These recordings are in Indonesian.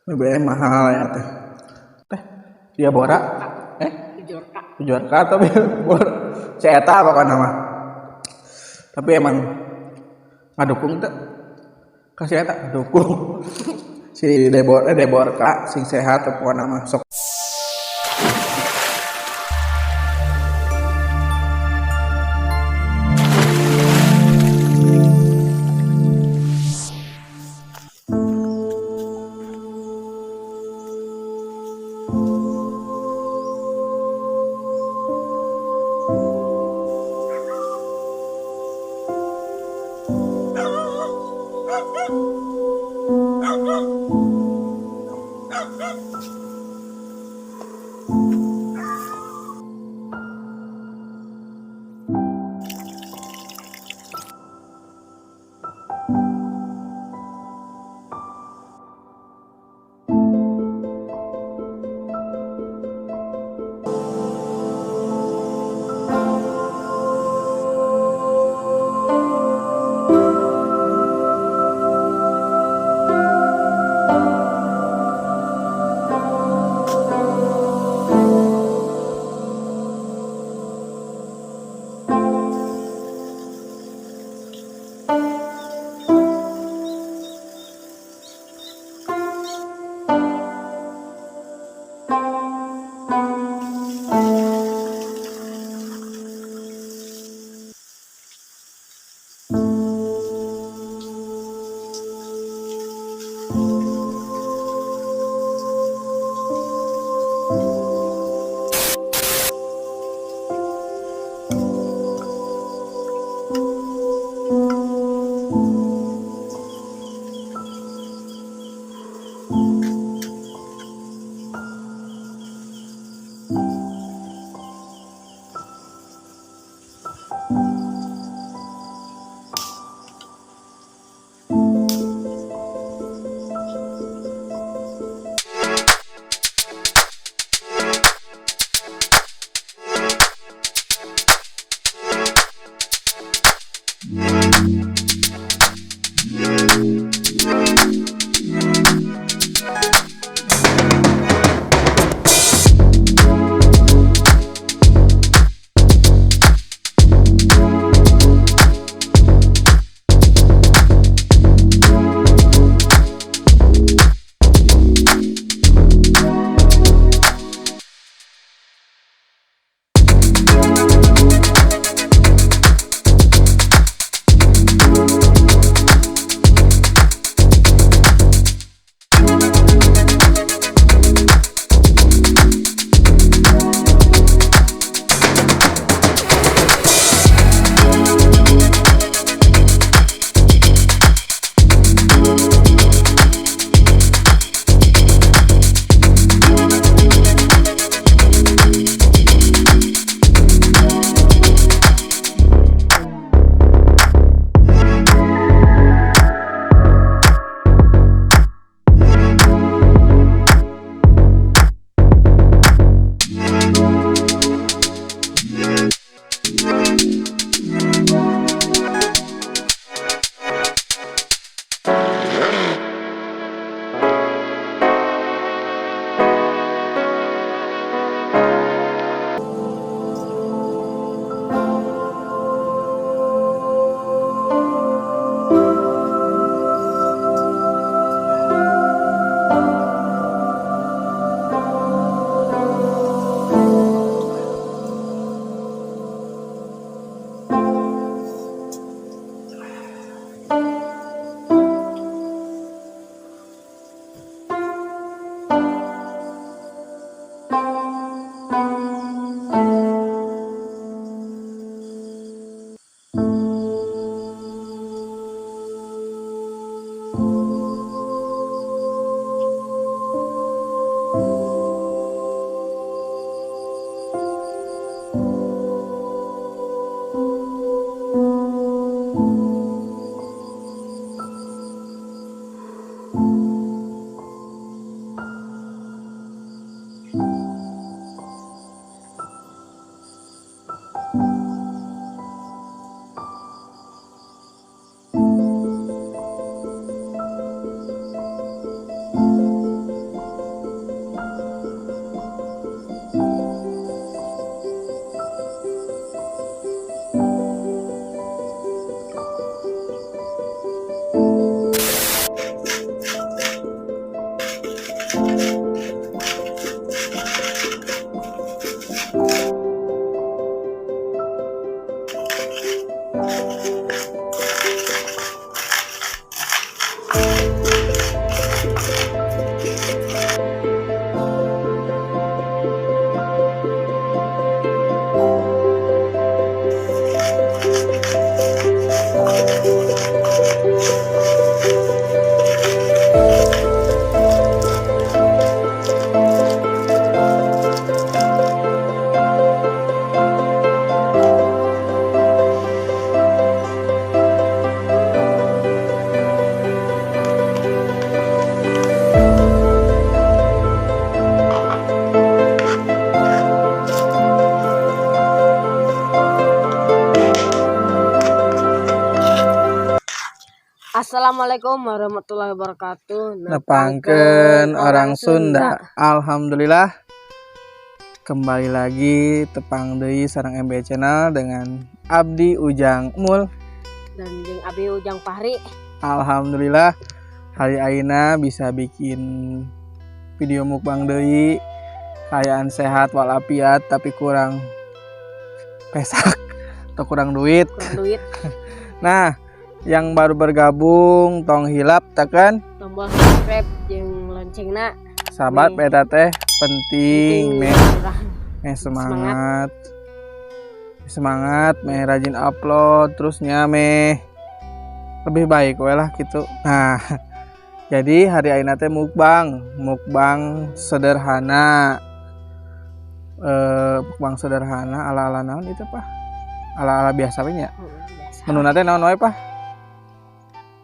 BBM mahal ya teh. Teh, dia Bora. Jorka. Jorka tapi Bora. Saya tahu apa nama. Tapi emang ngadukung teh. Kasih eta dukung. Si Deborka sing sehat pokokna mah sok. Assalamualaikum warahmatullahi wabarakatuh. Nepangkeun orang Sunda. Alhamdulillah. Kembali lagi tepang deui sareng MB Channel dengan Abdi Ujang Mul Dan jeung Abi Ujang Fahri. Alhamdulillah hari ayeuna bisa bikin video mukbang deui. Kayaan sehat walafiat tapi kurang pesak atau kurang duit. Nah, yang baru bergabung tong hilap tekan tombol subscribe jeung loncengna. sahabat beta teh penting meh semangat meh rajin upload terusnya meh lebih baik we lah gitu. Nah, jadi hari ayeuna teh mukbang sederhana. Mukbang sederhana ala-ala naon itu Pak? Ala-ala biasa we nya. Menuna teh naon wae Pak?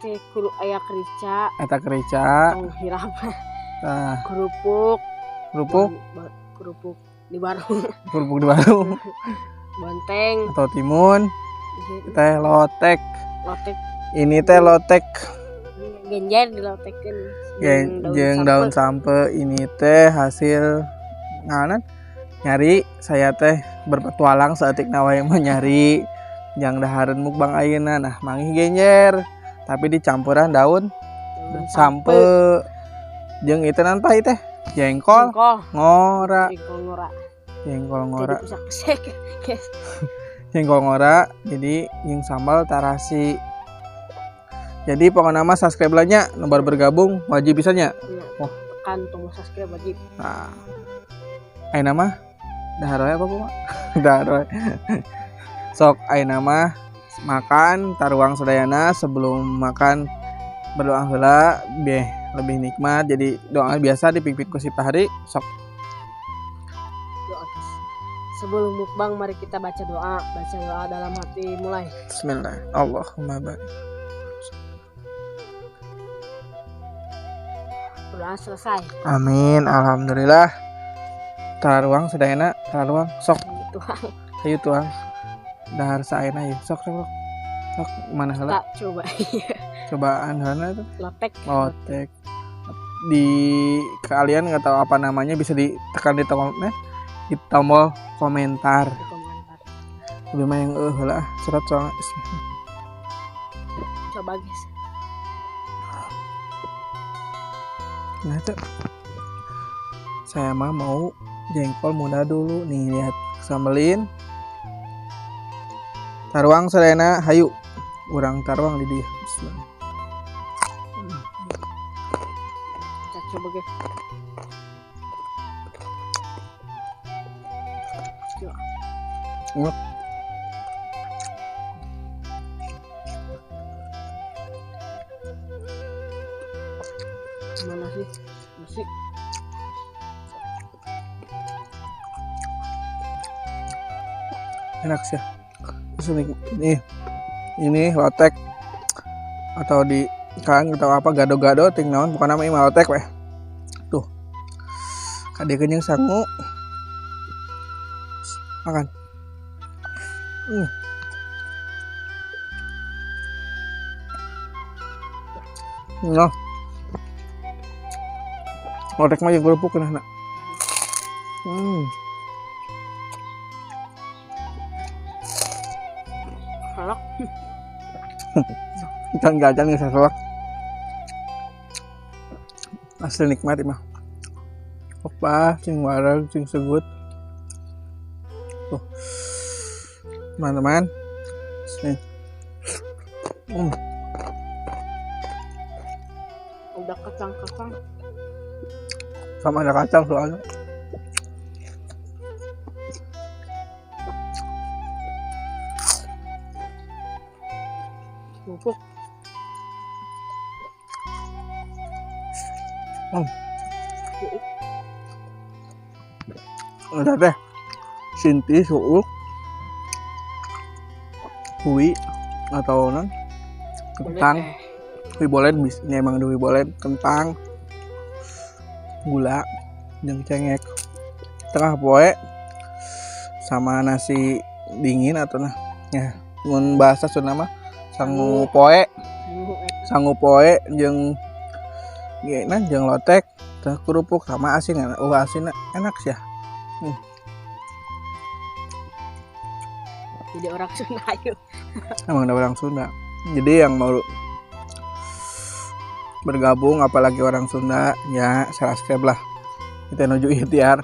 Teh kudu aya kerica. Eta kerica. Tong hirap. Nah, Kerupuk di warung. Kerupuk di warung. Bonteng Atau timun. Teh lotek. lotek Ini teh lotek genjer dilotekeun jeung daun sampe. Ini teh hasil nganan nyari saya teh berpetualang saeutik wae mah nyari yang dahareun mukbang ayeuna. Nah, manggih genjer tapi dicampuran daun sampe jeung itu nan pai teh jengkol ngora. Jengkol ngora jadi yang sambal tarasi. Jadi pokoknya mah subscribe lah nya, nomor bergabung wajib bisanya. Oh, tekan tombol subscribe wajib. Nah, ayeuna mah dahar wae apa mah? Dahar wae. Sok ayeuna mah makan taruang sadayana, sebelum makan berdoa heula biar lebih nikmat. Jadi doa biasa dipipit ku si Fahri sok. Doa. Sebelum mukbang mari kita baca doa dalam hati mulai. Bismillah. Allahumma barik. Doa selesai. Amin. Alhamdulillah. Taruang sadayana, taruang sok. Ayo tuang. Dahar saena ya. Sok. Sok mana heula? Tak coba. Cobaan heula tuh. Lotek. Di kalian nggak tahu apa namanya bisa ditekan di tombol komentar. Lebih mah yang heula surat soalnya. Coba guys. Nah tuh saya mah mau jengkol muda dulu nih, lihat sambelin taruang sadayana hayu urang taruang di dia. Bismillah. Kita coba guys. Ngep. Mana sih? Musik. Enak sih. Terus ini lotek atau di kan atau apa gado-gado ting naon bukan nama lotek weh. Tuh. Kadeukeun yang sangu. Makan. Noh. Lotek mah yang kerupuk kena nak. Halak. Jajan geus sasolak. Asli nikmat mah. Opa cing wareg cing segut. Tuh. Teman-teman. Sini. Udah kacang. Sama ada kacang soalnya. Bubuk. Udah teh. Sinti suuk. Hui atau non kentang. Hui bolen bisnya emang hui bolen kentang. Gula jeung cengek tengah poe sama nasi dingin atau nah ya mun bahasa Sunda mah sangu poe Sanggup poe jeung geunan jeung lotek teh kerupuk sama asin asin enak sih ya. Jadi orang Sunda yuk. Emang ada orang Sunda. Jadi yang mau bergabung apalagi orang Sunda ya subscribe lah. Kita nuju ikhtiar.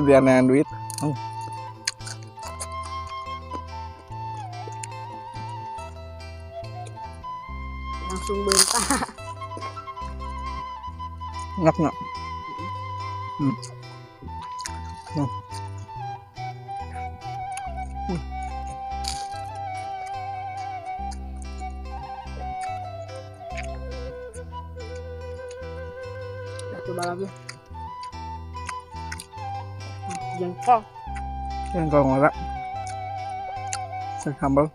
Ikhtiar dengan duit. Langsung bentah. Enak nggak? Coba lagi. Jengkol. Jengkol ngorak. Sambal.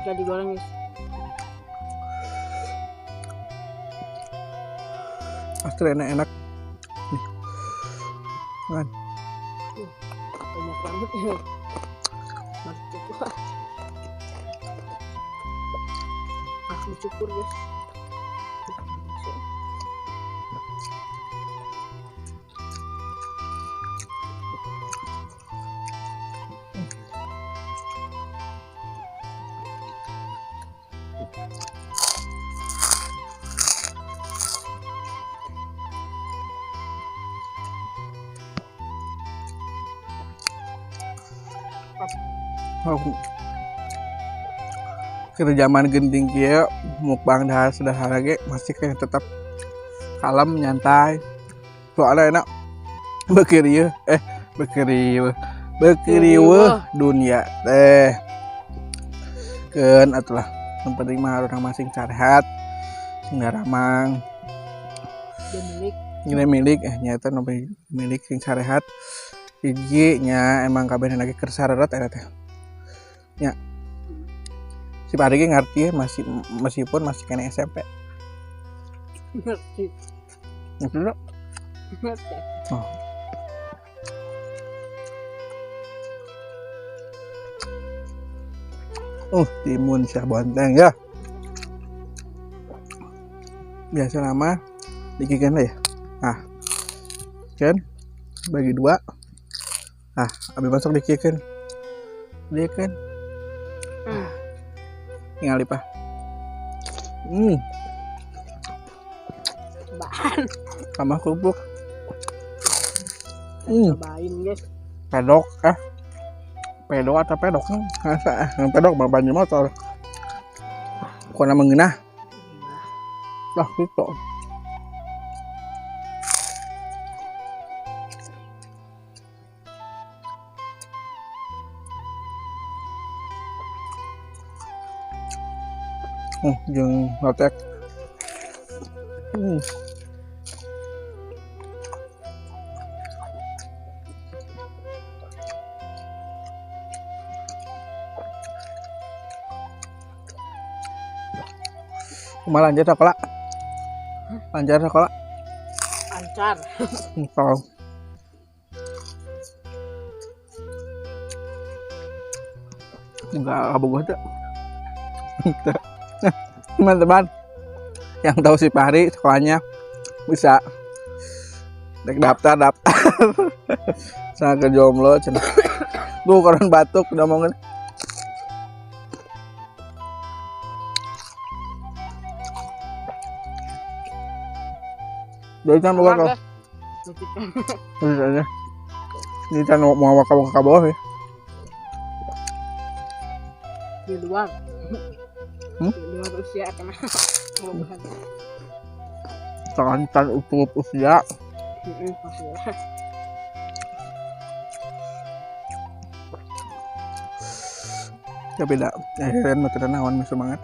Gak digoreng guys. Pasti enak. Nih. Kan. Banyak banget ya. Cukur. Aku cukur guys. Oh. Keur zaman genting kieu mukbang dahar sederhana ge masih kayak tetap kalem nyantai. Soalnya enak bekirieuh dunia teh. Keun atulah yang penting mah urang masing sarehat sing garamang. Ini milik nyata nopo milik sing sarehat. Hiji nya emang kabeh lagi keur sareret eta teh. Ya. Si Pari ge ngarti ya meskipun masih kena SMP. Ngerti. Ngerti dulu. Ngerti. Timun Syah Bonteng ya. Biasa nama dikikan ya. Nah. Kan bagi dua. Nah, abis masuk dikikan. Dia kan. Tinggal lipah. Cobaan. Sama kerupuk. Cobain guys. Pedok pedok atau pedok kan? Pedok mah banyak motor. Kona mengenah. Lah gitu. Jeung lotek. Kumaha lanjut sekolah? Lancar sekolah? Lancar. Tahu. Enggak kabogoh tuh. Teman-teman yang tahu si Pari sekolahnya bisa daftar sangat ke jomblo cenah. Tuh koran batuk udah mau ngene. Dari kan bukan kau. Ini kan mau ke bawah ya. Di luar. Di luar usia kena. Tangan utuh usia. Ya beda. Keren mah naon mah semangat.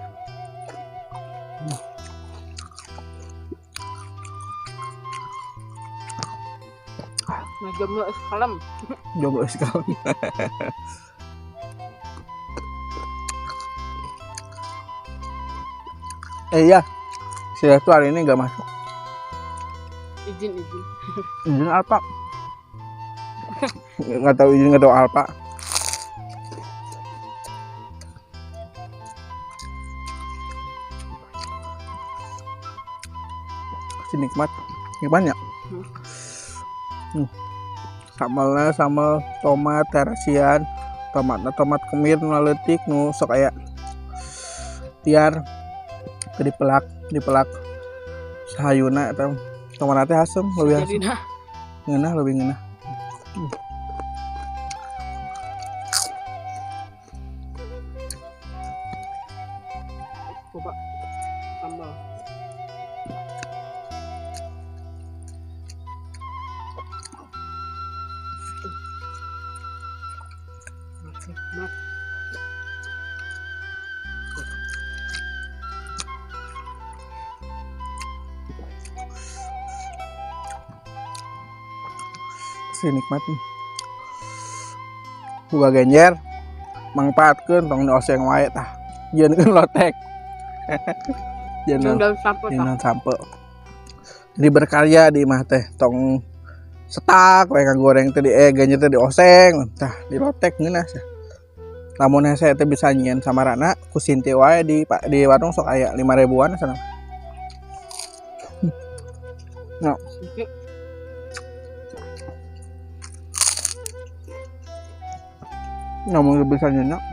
Nah, jomblo kalem. Jomblo sekali. Iya, si tuh hari ini nggak masuk. Izin. Izin apa? Nggak tahu izin nggak tahu apa. nikmat gimana? Samalnya sambal tomat terasian tomat kemir nu leutik nu sok aya tiar teu dipelak sahayuna eta tomat teh asem leuwih asem Jadina ngeunah leuwih ngeunah. coba sambal. Nikmat. Si nikmat buka genjer mangpaatkeun tong dioseng wae tah jeunkeun lotek Jangan sampai jangan sampe jadi berkarya di mah teh tong setak we ngagoreng teh genjer teh dioseng tah di lotek ngeunah sia lamun hese teh bisa nyieun samarana ku sinti wae di warung sok aya 5.000-an sana. No. Ngomong lebih nyenak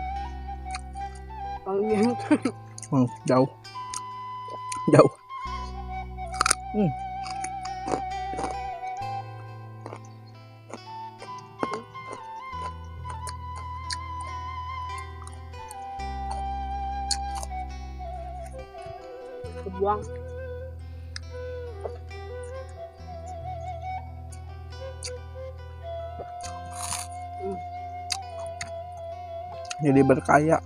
paling jauh kebuang. jadi berkaya.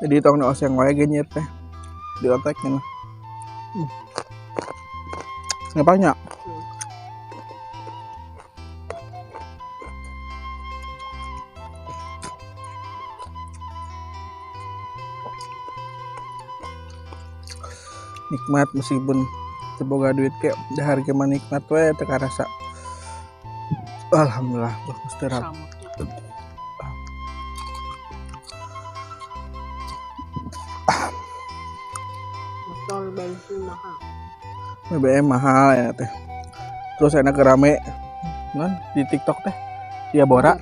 Jadi tong oseng wae genyer teh diotek cenah. Banyak. Nikmat meskipun teboga duit ke dahar ge mah nikmat we teu karasa. Alhamdulillah Gusti Rab. Sama. Motor bensin mahal. BBM mahal ya teh. Terus enak rame non di TikTok teh. Dia Bora.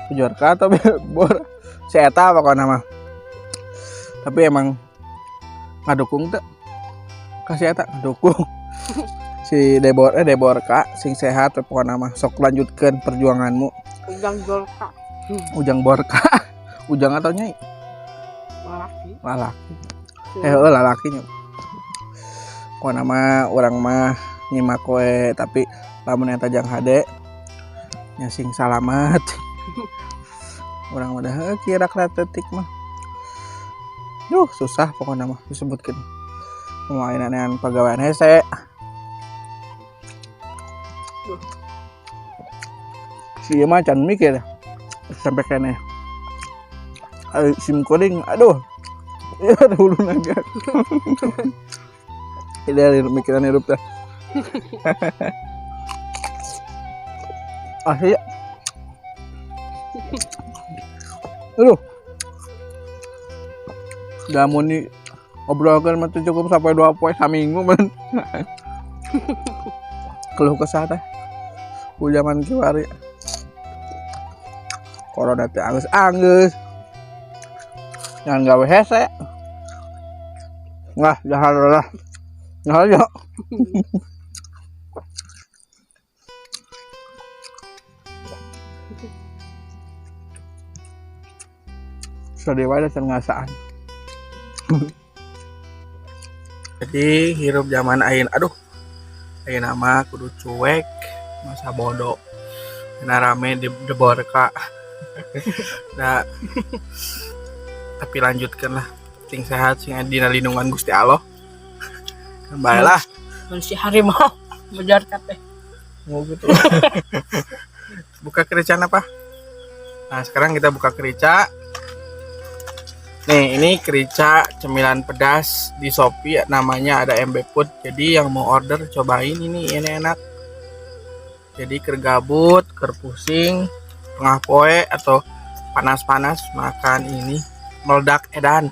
Pujorka atau Bora. Si eta pokoknya mah. Tapi emang ngadukung teh. Kasih eta ngadukung. Si Deborka sing sehat pokoknya mah sok lanjutkeun perjuanganmu. Ujang Borka. Ujang atau Nyai? Lalaki. Lalaki nya. Pokoknya mah urang mah nyimak we tapi lamun eta jang hade nya sing salamat. Urang mah dah kira kreatif mah. Duh susah pokoknya mah disebutkeun. Pemainan pegawaian hese. Si mah can mikir sampai kene. SIM coding aduh. Ya dulu naga. Ini mikiran hidup dah. Ya. Aduh. Damun nih obrolkan mah cukup sampai 2 poe saminggu men. Keluh kesah teh. Ku zaman kiwari. Corona teh anggeus. Jangan gawe hese. Wah, jahat. Nah, ya. Sadewa ada ngasaan. Jadi hirup zaman ayeuna aduh. Ayeuna mah kudu cuek, masa bodoh. Kena rame di Deborka. Nah, tapi lanjutkan lah. Sing sehat, sing dina lindungan Gusti Allah. Baiklah. Si harimau bejar teh. Mau gitu. Buka kerica apa? Nah, sekarang kita buka kerica. Nih, ini kerica cemilan pedas di Shopee namanya ada MB Food. Jadi yang mau order cobain ini enak. Jadi kergabut, kerpusing, tengah poe atau panas-panas makan ini meledak edan.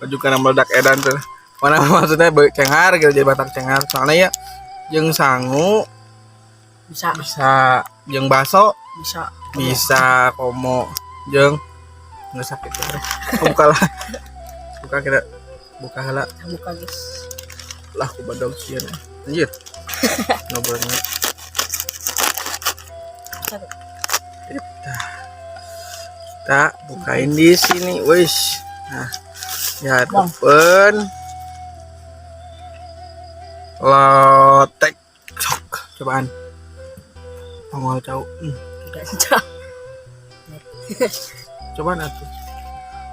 Baju karena meledak edan tuh. Mana maksudnya cenghar gitu, jadi batak cenghar. Soalnya ya jeung sangu bisa jeung baso bisa komo jeung nggak sakit ya. Buka lah. Buka kita buka heula. Buka guys. Lah ku badog sieun. Anjir. Ngobrolnya. Kita bukain di sini, wis. Nah, ya depan lotek sok cobaan pengol cau cobaan atuh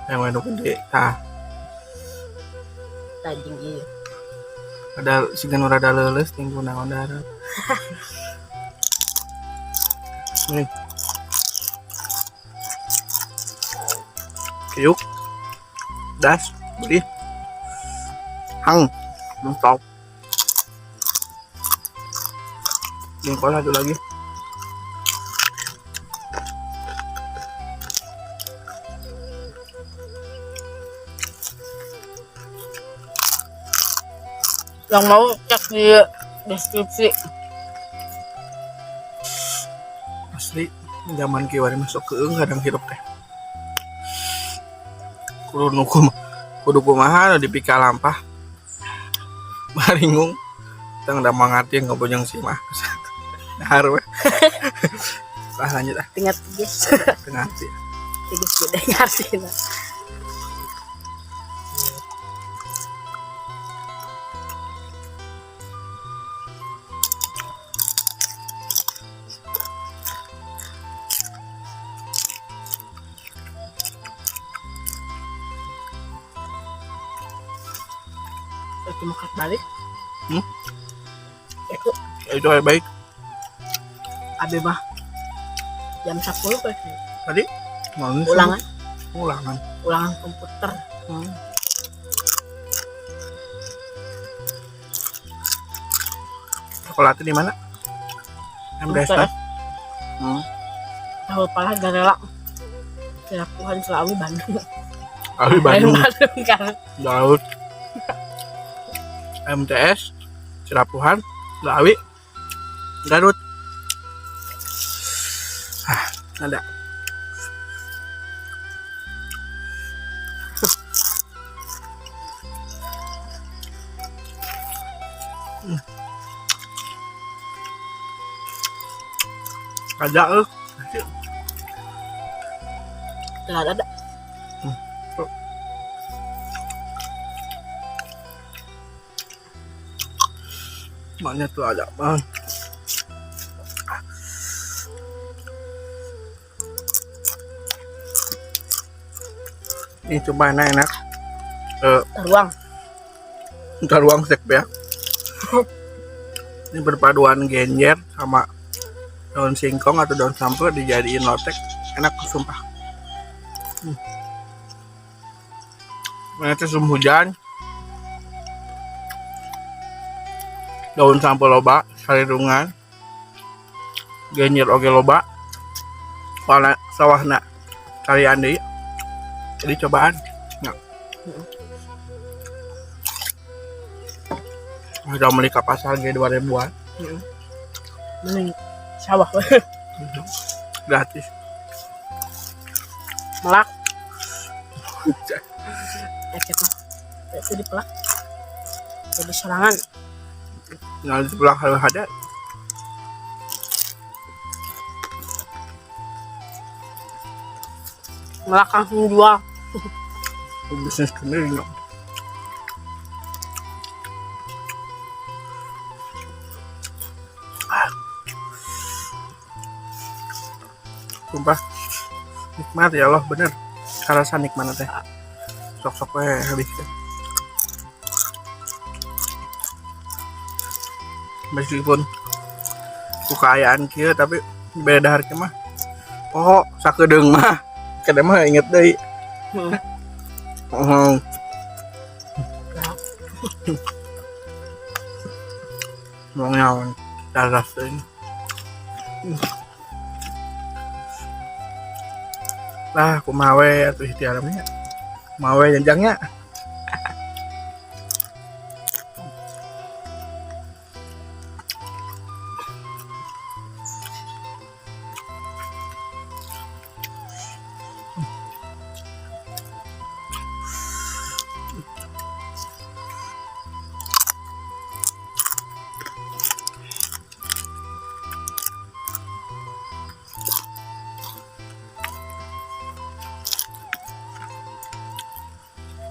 yang mana gede tah Tajing iya. ada sigan rada leuleus tinggu naon darah nih kiuk das beri hang mentok jengkol satu lagi Yang mau cek di deskripsi. Asli zaman kieu masuk ke kadang hirup teh kudu kumaha dipika lampah maringung tang da mangati ngobojong si mah dahar we lanjut ah Ingat guys. tengah sih Guys beda ngerti lah. Itu makat balik. itu baik Abe mah jam 10 kan tadi ulangan komputer. Sekolahnya di mana? MDS kan? Tahu pala gak rela. Kelakuan Selawi Bandung. Selawi Bandung. Kan. Daud. MTS Cirapuhan, Selawi, Garut. Ada. Ada Nggak ada. Maknya tuh ada bang. Ini coba enak. Taruang sek ya. Ini berpaduan genjer sama daun singkong atau daun sampur dijadiin lotek, enak sumpah. Ternyata musim hujan, daun sampur loba, sarirungan, genjer oge loba, warna sawahna kalian deh. Jadi cobaan. Nah. Udah beli ke pasar G 2000-an. Mending sawah. Gratis. Melak. Kita itu dipelak. Jadi serangan. Nah, di sebelah kalau ada. Melak langsung jual. Bisnis sendiri dong. Sumpah nikmat ya Allah, bener karasa nikmat teh sok-sok we habis teh. Meskipun kekayaan kieu tapi beda harga mah oh sakedeung mah kada mah inget deui. Mau nyawan daras ini. lah aku mawe atuh ikhtiarnya mawe janjangnya.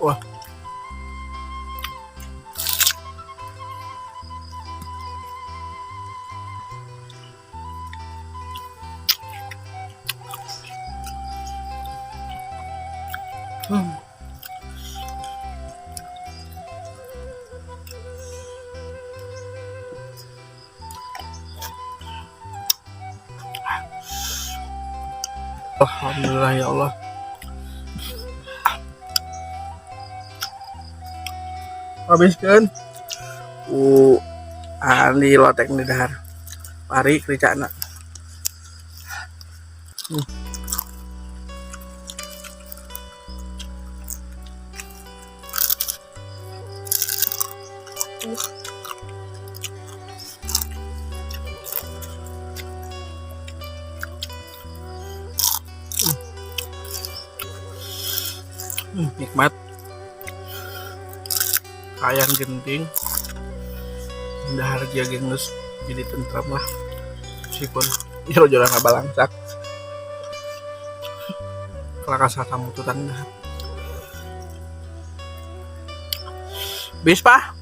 Wah. Alhamdulillah ya Allah. Habiskan ahli lotek di dahar pari kerjaan. Nikmat kayan genting dahar dia gengus jadi tentram lah meskipun jero-jero ngabalangsak kelakasa tamututan dah bis pak.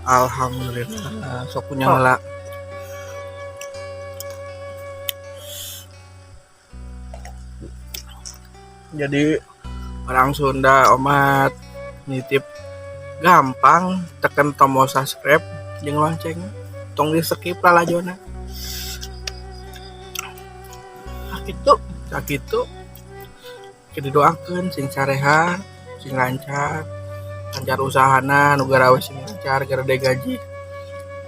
Alhamdulillah sok punya ngelak. Jadi orang Sunda omat nitip gampang tekan tombol subscribe jeung lonceng tong di skip lah lajona sakitu kita doakeun sing sareha sing lancar usahana nu garawe sing lancar gara gede gaji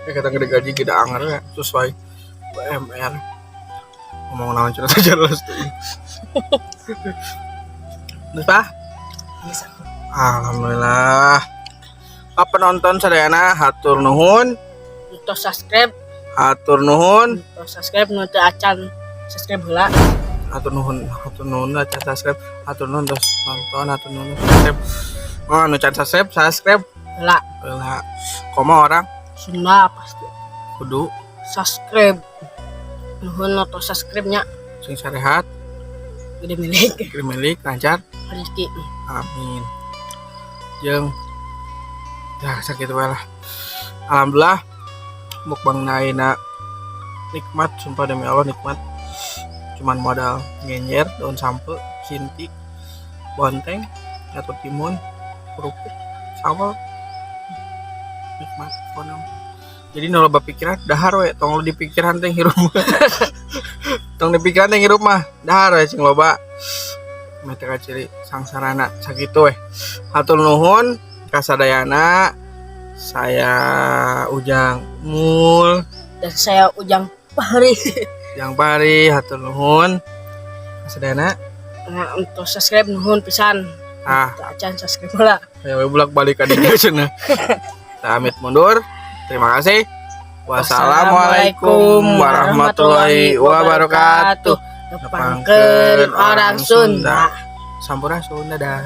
kata gede gaji kita anger sesuai UMR ngomong naon cerita jelas tuh. Pak? Alhamdulillah. Penonton sadayana hatur nuhun. Untuk subscribe. Hatur nuhun. Untuk subscribe nu teu acan subscribe heula. Hatur nuhun acan subscribe. Hatur nuhun terus nonton, hatur nuhun subscribe. Oh, nu can subscribe Heula. Komo orang Sunda pasti kudu subscribe. Nuhun untuk subscribe-nya. Sing sarehat. Gede milik lancar rezeki. Amin. Jeung ya sakit wae lah. Alhamdulillah mukbang naina nikmat sumpah demi Allah nikmat. Cuman modal ngenyer daun sampe sinti bonteng atau timun kerupuk sambal nikmat kono. Jadi nu loba pikiran dahar we tong di pikiran teh hirup. Tong di pikiran teh hirup mah dahar we sing loba. Mete ka ciri sangsarana sakitu we. Hatur nuhun kasadayana. Saya Ujang Mul Dan saya Ujang Pahri. Ujang Pahri hatur nuhun kasadayana. Nah, untuk subscribe nuhun pisan. Acan subscribe heula. Aya we bulak-balik ka dieu cenah. Amit mundur. Terima kasih. Wassalamualaikum warahmatullahi wabarakatuh. Nepangkeun orang Sunda. Sampurna Sunda dah.